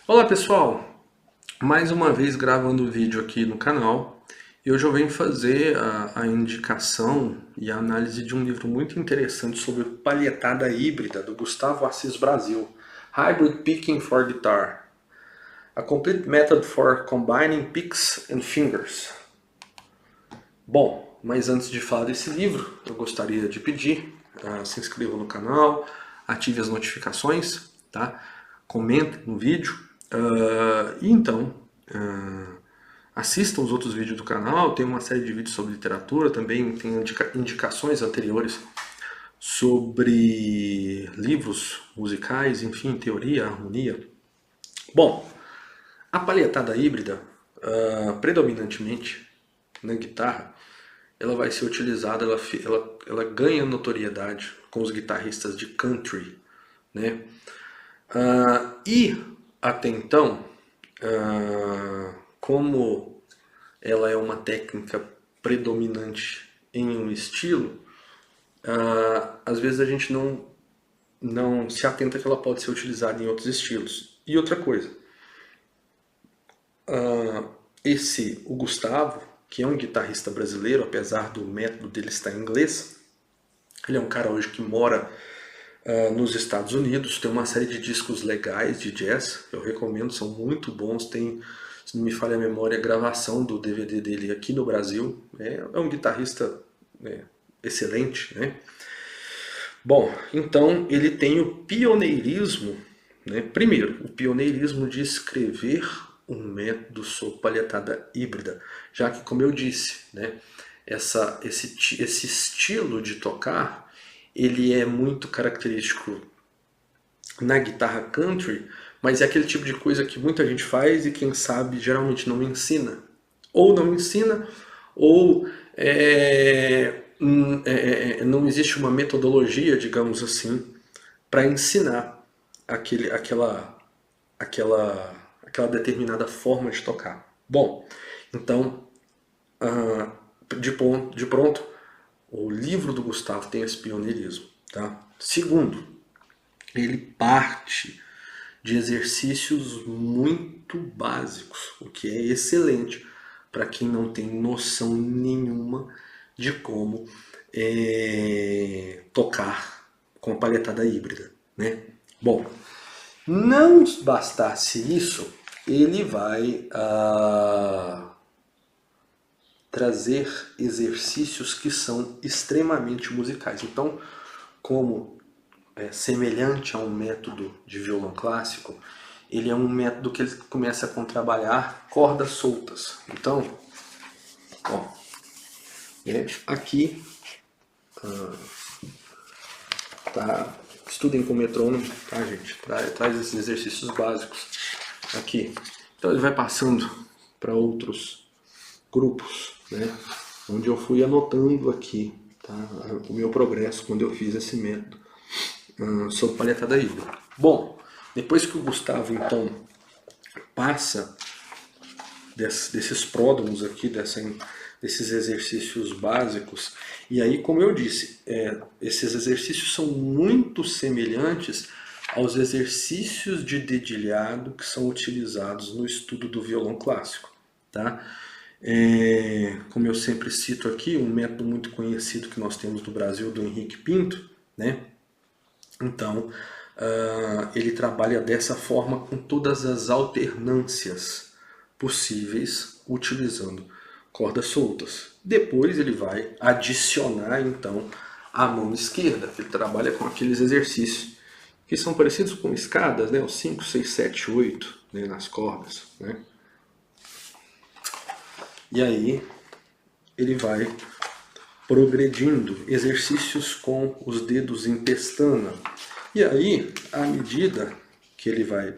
Olá pessoal, mais uma vez gravando vídeo aqui no canal e hoje eu venho fazer a indicação e a análise de um livro muito interessante sobre palhetada híbrida do Gustavo Assis Brasil, Hybrid Picking for Guitar, A Complete Method for Combining Picks and Fingers. Bom, mas antes de falar desse livro, eu gostaria de pedir, se inscreva no canal, ative as notificações, tá? Comente no vídeo, e então assistam os outros vídeos do canal, tem uma série de vídeos sobre literatura, também tem indicações anteriores sobre livros musicais, enfim, teoria, harmonia. Bom, a palhetada híbrida, predominantemente na guitarra, ela vai ser utilizada, ela ganha notoriedade com os guitarristas de country, né? E até então, como ela é uma técnica predominante em um estilo, às vezes a gente não se atenta que ela pode ser utilizada em outros estilos. E outra coisa, o Gustavo, que é um guitarrista brasileiro, apesar do método dele estar em inglês, ele é um cara hoje que mora nos Estados Unidos, tem uma série de discos legais de jazz, eu recomendo, são muito bons, tem, se não me falha a memória, a gravação do DVD dele aqui no Brasil, é um guitarrista excelente, né? Bom, então ele tem o pioneirismo, né? Primeiro, o pioneirismo de escrever um método sob palhetada híbrida, já que, como eu disse, né, esse estilo de tocar ele é muito característico na guitarra country, mas é aquele tipo de coisa que muita gente faz e quem sabe geralmente não ensina. Ou não ensina, ou não existe uma metodologia, digamos assim, para ensinar aquela, aquela determinada forma de tocar. Bom, então, de pronto, o livro do Gustavo tem esse pioneirismo. Tá? Segundo, ele parte de exercícios muito básicos, o que é excelente para quem não tem noção nenhuma de como tocar com a palhetada híbrida. Né? Bom, não bastasse isso, ele vai trazer exercícios que são extremamente musicais. Então, como semelhante a um método de violão clássico, ele é um método que ele começa com trabalhar cordas soltas. Então, ó, aqui tá, estudem com metrônomo, tá, gente? Traz esses exercícios básicos aqui. Então ele vai passando para outros grupos, né? Onde eu fui anotando aqui, tá? O meu progresso quando eu fiz esse método sobre palhetada híbrida. Bom, depois que o Gustavo então passa desses pródromos aqui, desses exercícios básicos, e aí, como eu disse, esses exercícios são muito semelhantes aos exercícios de dedilhado que são utilizados no estudo do violão clássico. Tá? Como eu sempre cito aqui, um método muito conhecido que nós temos no Brasil, do Henrique Pinto, né? Então, ele trabalha dessa forma com todas as alternâncias possíveis, utilizando cordas soltas. Depois ele vai adicionar, então, a mão esquerda. Ele trabalha com aqueles exercícios que são parecidos com escadas, né? Os 5, 6, 7, 8, né? Nas cordas, né? E aí ele vai progredindo, exercícios com os dedos em pestana. E aí, à medida que ele vai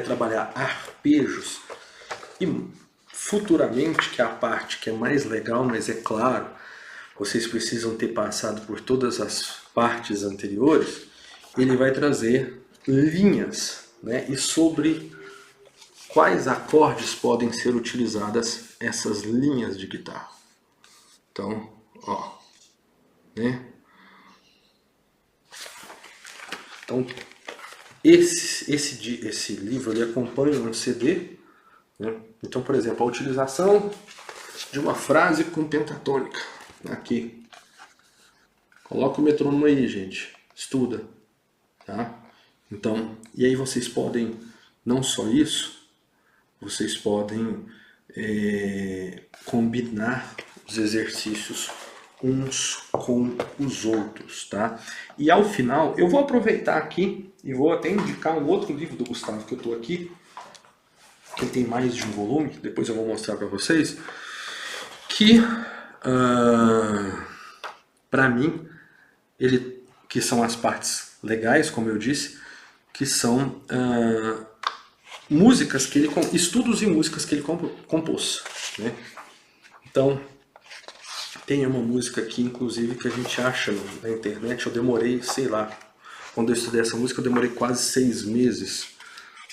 trabalhar arpejos, e futuramente, que é a parte que é mais legal, mas é claro, vocês precisam ter passado por todas as partes anteriores, ele vai trazer linhas, né? E sobre quais acordes podem ser utilizadas essas linhas de guitarra. Então, ó, né? Então, esse livro ele acompanha um CD, né? Então, por exemplo, a utilização de uma frase com pentatônica. Aqui. Coloca o metrônomo aí, gente. Estuda. Tá? Então, e aí vocês podem, não só isso, vocês podem combinar os exercícios uns com os outros, tá? E ao final, eu vou aproveitar aqui e vou até indicar um outro livro do Gustavo que eu estou aqui, que tem mais de um volume, depois eu vou mostrar para vocês, que para mim, que são as partes legais, como eu disse, que são músicas que ele estudos e músicas que ele compôs, né? Então, tem uma música aqui, inclusive, que a gente acha na internet. Eu demorei, sei lá, quando eu estudei essa música, eu demorei quase 6 meses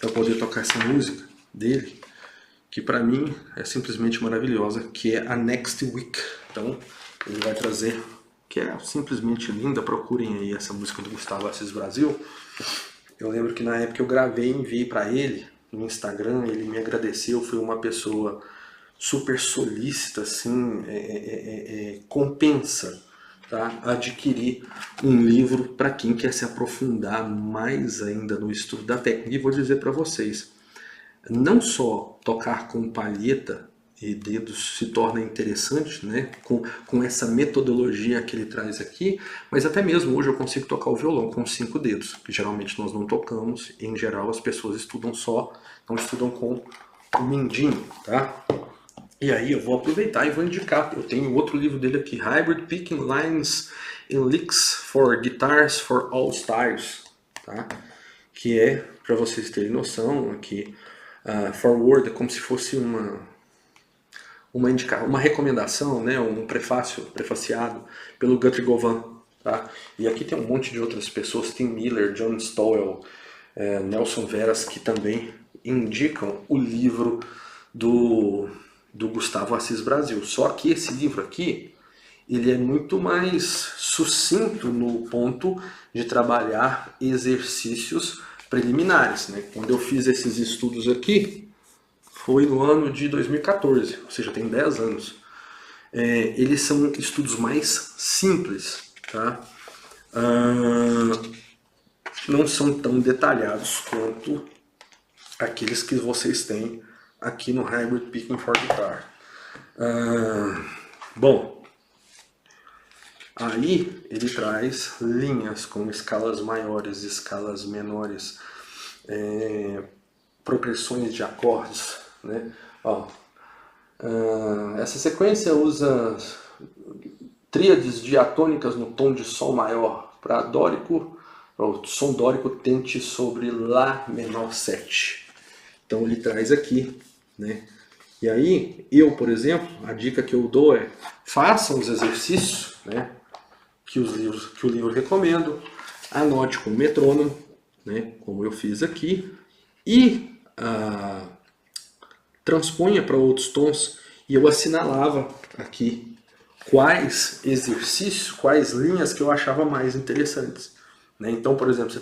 para poder tocar essa música dele, que para mim é simplesmente maravilhosa, que é a Next Week. Então, ele vai trazer, que é simplesmente linda. Procurem aí essa música do Gustavo Assis Brasil. Eu lembro que na época eu gravei e enviei para ele no Instagram, ele me agradeceu, foi uma pessoa super solícita, assim, compensa, tá? Adquirir um livro para quem quer se aprofundar mais ainda no estudo da técnica. E vou dizer para vocês, não só tocar com palheta e dedos se torna interessante, né? com essa metodologia que ele traz aqui, mas até mesmo hoje eu consigo tocar o violão com 5 dedos, que geralmente nós não tocamos. Em geral as pessoas estudam só, não estudam com o mindinho, tá? E aí eu vou aproveitar e vou indicar, eu tenho outro livro dele aqui, Hybrid Picking Lines and Licks for Guitars for All Styles, tá? Que é, para vocês terem noção, aqui, forward é como se fosse uma recomendação, né? Um prefaciado pelo Guthrie Govan, tá? E aqui tem um monte de outras pessoas, Tim Miller, John Stowell, Nelson Veras, que também indicam o livro do Gustavo Assis Brasil. Só que esse livro aqui, ele é muito mais sucinto no ponto de trabalhar exercícios preliminares, né? Quando eu fiz esses estudos aqui, foi no ano de 2014, ou seja, tem 10 anos. Eles são estudos mais simples, tá? Não são tão detalhados quanto aqueles que vocês têm aqui no Hybrid Picking for Guitar. Bom, aí ele traz linhas com escalas maiores, escalas menores, progressões de acordes, né? Ó, essa sequência usa tríades diatônicas no tom de Sol maior para dórico, o som dórico tente sobre Lá menor 7. Então ele traz aqui, né? E aí, eu, por exemplo, a dica que eu dou é: façam os exercícios, né, que o livro recomenda, anote com o metrônomo, né, como eu fiz aqui, e transponha para outros tons. E eu assinalava aqui quais exercícios, quais linhas que eu achava mais interessantes, né? Então, por exemplo,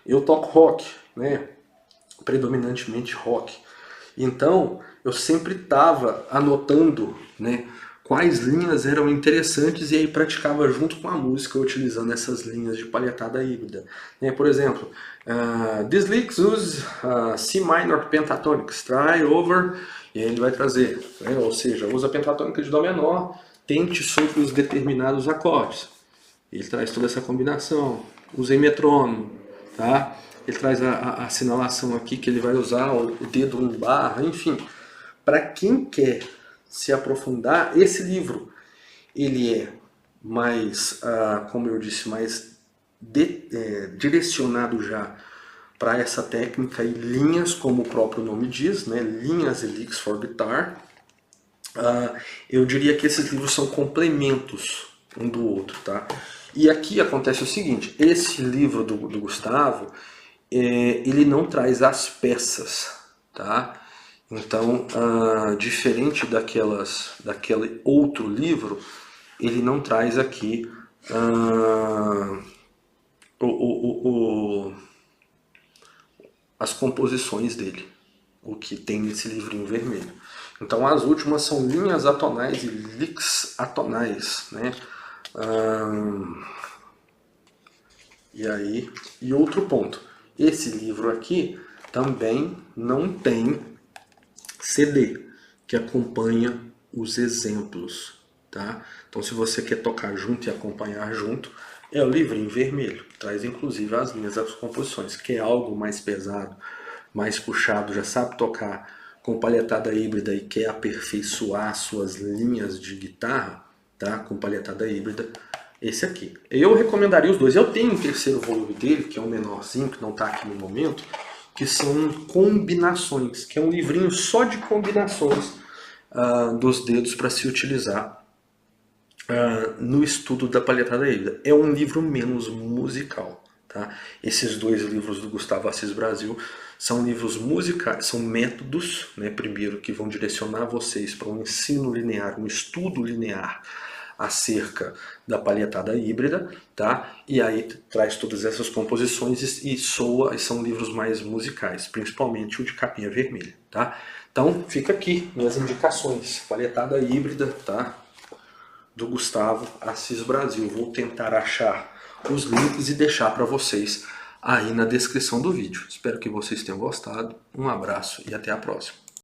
eu toco rock, né, predominantemente rock. Então, eu sempre estava anotando, né, quais linhas eram interessantes e aí praticava junto com a música, utilizando essas linhas de palhetada híbrida, né? Por exemplo, These licks use C minor pentatonics, try over, e aí ele vai trazer, né? Ou seja, usa a pentatônica de Dó menor, tente sobre os determinados acordes. Ele traz toda essa combinação, usei metrônomo, tá? Ele traz a assinalação aqui que ele vai usar o dedo em barra, enfim. Para quem quer se aprofundar, esse livro ele é mais, como eu disse, mais direcionado já para essa técnica e linhas, como o próprio nome diz, né? Linhas e licks for guitar. Eu diria que esses livros são complementos um do outro, tá? E aqui acontece o seguinte: esse livro do Gustavo, ele não traz as peças, tá? Então, diferente daquele outro livro, ele não traz aqui as composições dele, o que tem nesse livrinho vermelho. Então as últimas são linhas atonais e licks atonais, né? E outro ponto, esse livro aqui também não tem CD que acompanha os exemplos, tá? Então se você quer tocar junto e acompanhar junto, é o livrinho vermelho, traz inclusive as linhas das composições, que é algo mais pesado, mais puxado, já sabe tocar com palhetada híbrida e quer aperfeiçoar suas linhas de guitarra, tá? Com palhetada híbrida, esse aqui. Eu recomendaria os dois. Eu tenho um terceiro volume dele, que é um menorzinho, que não está aqui no momento, que são combinações, que é um livrinho só de combinações dos dedos para se utilizar no estudo da palhetada híbrida. É um livro menos musical. Tá? Esses dois livros do Gustavo Assis Brasil são livros musicais, são métodos, né, primeiro, que vão direcionar vocês para um ensino linear, um estudo linear acerca da palhetada híbrida, tá? E aí traz todas essas composições e são livros mais musicais, principalmente o de capinha vermelha, tá? Então fica aqui minhas indicações, palhetada híbrida, tá? Do Gustavo Assis Brasil. Vou tentar achar os links e deixar para vocês aí na descrição do vídeo. Espero que vocês tenham gostado. Um abraço e até a próxima.